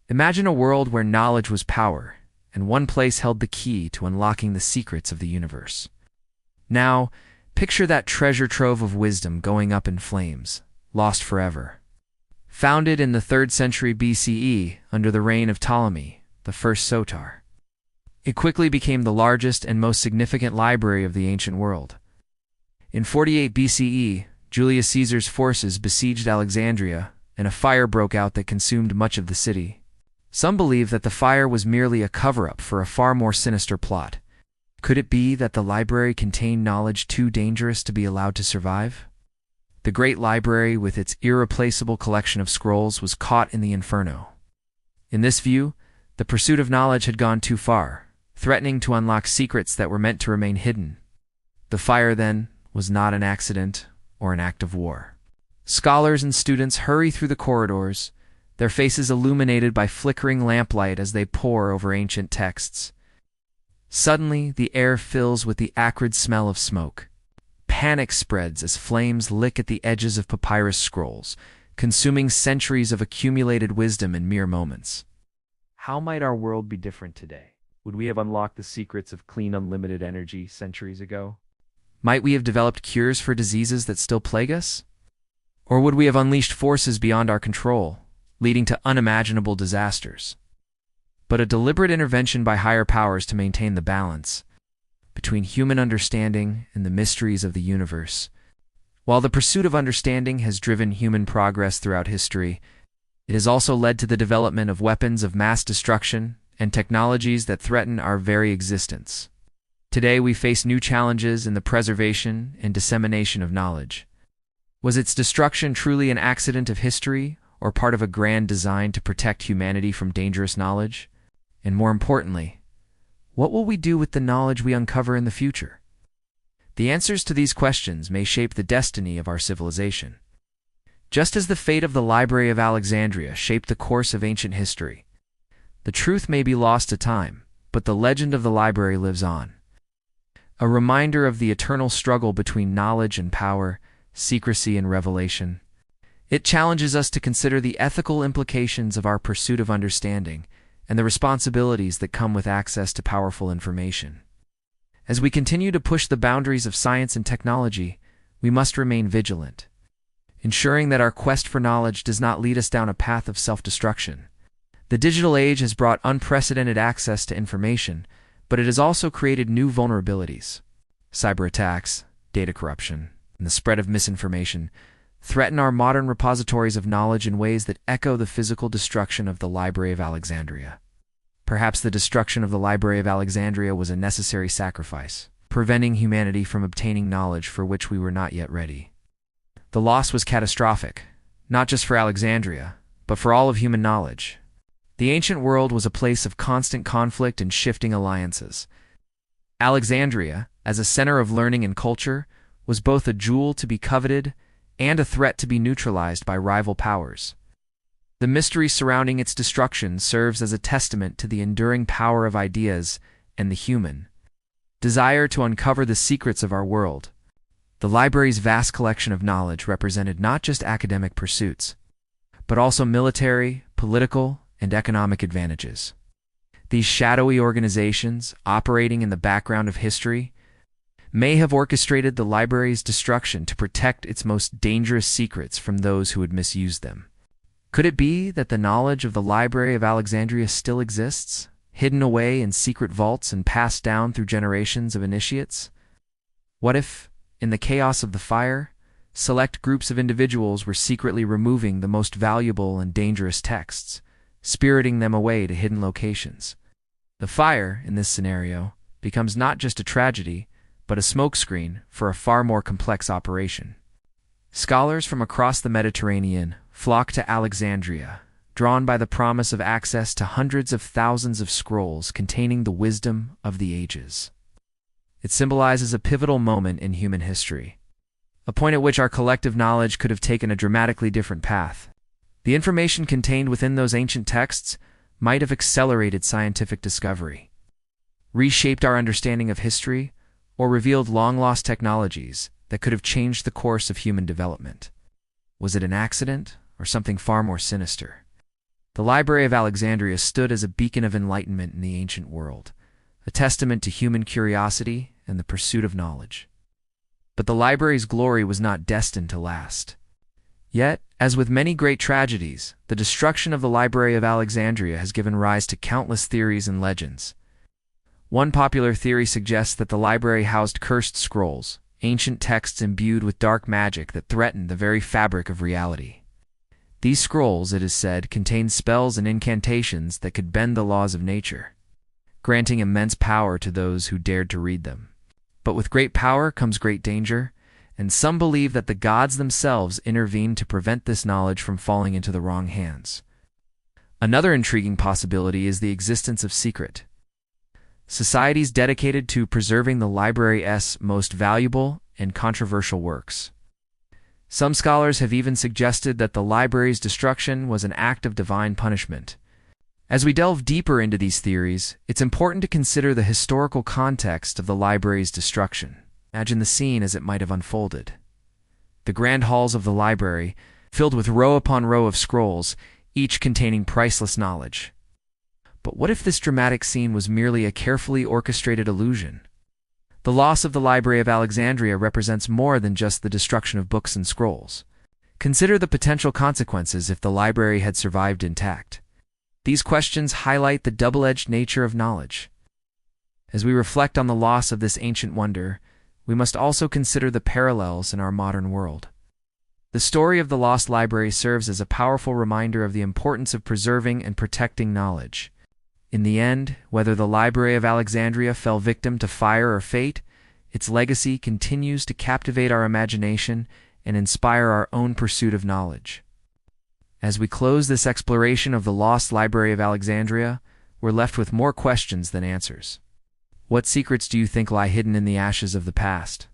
Imagine a world where knowledge was power, and one place held the key to unlocking the secrets of the universe. Now, picture that treasure trove of wisdom going up in flames, lost forever. Founded in the 3rd century BCE under the reign of Ptolemy, the first Sotar, it quickly became the largest and most significant library of the ancient world. In 48 BCE, Julius Caesar's forces besieged Alexandria, and a fire broke out that consumed much of the city. Some believe that the fire was merely a cover-up for a far more sinister plot. Could it be that the library contained knowledge too dangerous to be allowed to survive? The great library, with its irreplaceable collection of scrolls, was caught in the inferno. In this view, the pursuit of knowledge had gone too far, threatening to unlock secrets that were meant to remain hidden. The fire, then, was not an accident or an act of war. Scholars and students hurry through the corridors, their faces illuminated by flickering lamplight as they pore over ancient texts. Suddenly, the air fills with the acrid smell of smoke. Panic spreads as flames lick at the edges of papyrus scrolls, consuming centuries of accumulated wisdom in mere moments. How might our world be different today? Would we have unlocked the secrets of clean, unlimited energy centuries ago? Might we have developed cures for diseases that still plague us? Or would we have unleashed forces beyond our control, leading to unimaginable disasters? But a deliberate intervention by higher powers to maintain the balance between human understanding and the mysteries of the universe. While the pursuit of understanding has driven human progress throughout history, it has also led to the development of weapons of mass destruction and technologies that threaten our very existence. Today we face new challenges in the preservation and dissemination of knowledge. Was its destruction truly an accident of history, or part of a grand design to protect humanity from dangerous knowledge? And more importantly, what will we do with the knowledge we uncover in the future? The answers to these questions may shape the destiny of our civilization. Just as the fate of the Library of Alexandria shaped the course of ancient history, the truth may be lost to time, but the legend of the library lives on. A reminder of the eternal struggle between knowledge and power, secrecy and revelation. It challenges us to consider the ethical implications of our pursuit of understanding and the responsibilities that come with access to powerful information. As we continue to push the boundaries of science and technology, we must remain vigilant, ensuring that our quest for knowledge does not lead us down a path of self-destruction. The digital age has brought unprecedented access to information, but it has also created new vulnerabilities. Cyber attacks, data corruption, and the spread of misinformation threaten our modern repositories of knowledge in ways that echo the physical destruction of the Library of Alexandria. Perhaps the destruction of the Library of Alexandria was a necessary sacrifice, preventing humanity from obtaining knowledge for which we were not yet ready. The loss was catastrophic, not just for Alexandria, but for all of human knowledge. The ancient world was a place of constant conflict and shifting alliances. Alexandria, as a center of learning and culture, was both a jewel to be coveted and a threat to be neutralized by rival powers. The mystery surrounding its destruction serves as a testament to the enduring power of ideas and the human desire to uncover the secrets of our world. The library's vast collection of knowledge represented not just academic pursuits, but also military, political, and economic advantages. These shadowy organizations, operating in the background of history, may have orchestrated the library's destruction to protect its most dangerous secrets from those who would misuse them. Could it be that the knowledge of the Library of Alexandria still exists, hidden away in secret vaults and passed down through generations of initiates? What if, in the chaos of the fire, select groups of individuals were secretly removing the most valuable and dangerous texts, spiriting them away to hidden locations? The fire, in this scenario, becomes not just a tragedy, but a smokescreen for a far more complex operation. Scholars from across the Mediterranean flock to Alexandria, drawn by the promise of access to hundreds of thousands of scrolls containing the wisdom of the ages. It symbolizes a pivotal moment in human history, a point at which our collective knowledge could have taken a dramatically different path. The information contained within those ancient texts might have accelerated scientific discovery, reshaped our understanding of history, or revealed long-lost technologies that could have changed the course of human development. Was it an accident, or something far more sinister? The Library of Alexandria stood as a beacon of enlightenment in the ancient world, a testament to human curiosity and the pursuit of knowledge. But the library's glory was not destined to last. Yet, as with many great tragedies, the destruction of the Library of Alexandria has given rise to countless theories and legends. One popular theory suggests that the library housed cursed scrolls, ancient texts imbued with dark magic that threatened the very fabric of reality. These scrolls, it is said, contained spells and incantations that could bend the laws of nature, granting immense power to those who dared to read them. But with great power comes great danger, and some believe that the gods themselves intervened to prevent this knowledge from falling into the wrong hands. Another intriguing possibility is the existence of secret societies dedicated to preserving the library's most valuable and controversial works. Some scholars have even suggested that the library's destruction was an act of divine punishment. As we delve deeper into these theories, it's important to consider the historical context of the library's destruction. Imagine the scene as it might have unfolded. The grand halls of the library, filled with row upon row of scrolls, each containing priceless knowledge. But what if this dramatic scene was merely a carefully orchestrated illusion? The loss of the Library of Alexandria represents more than just the destruction of books and scrolls. Consider the potential consequences if the library had survived intact. These questions highlight the double-edged nature of knowledge. As we reflect on the loss of this ancient wonder, we must also consider the parallels in our modern world. The story of the lost library serves as a powerful reminder of the importance of preserving and protecting knowledge. In the end, whether the Library of Alexandria fell victim to fire or fate, its legacy continues to captivate our imagination and inspire our own pursuit of knowledge. As we close this exploration of the lost Library of Alexandria, we're left with more questions than answers. What secrets do you think lie hidden in the ashes of the past?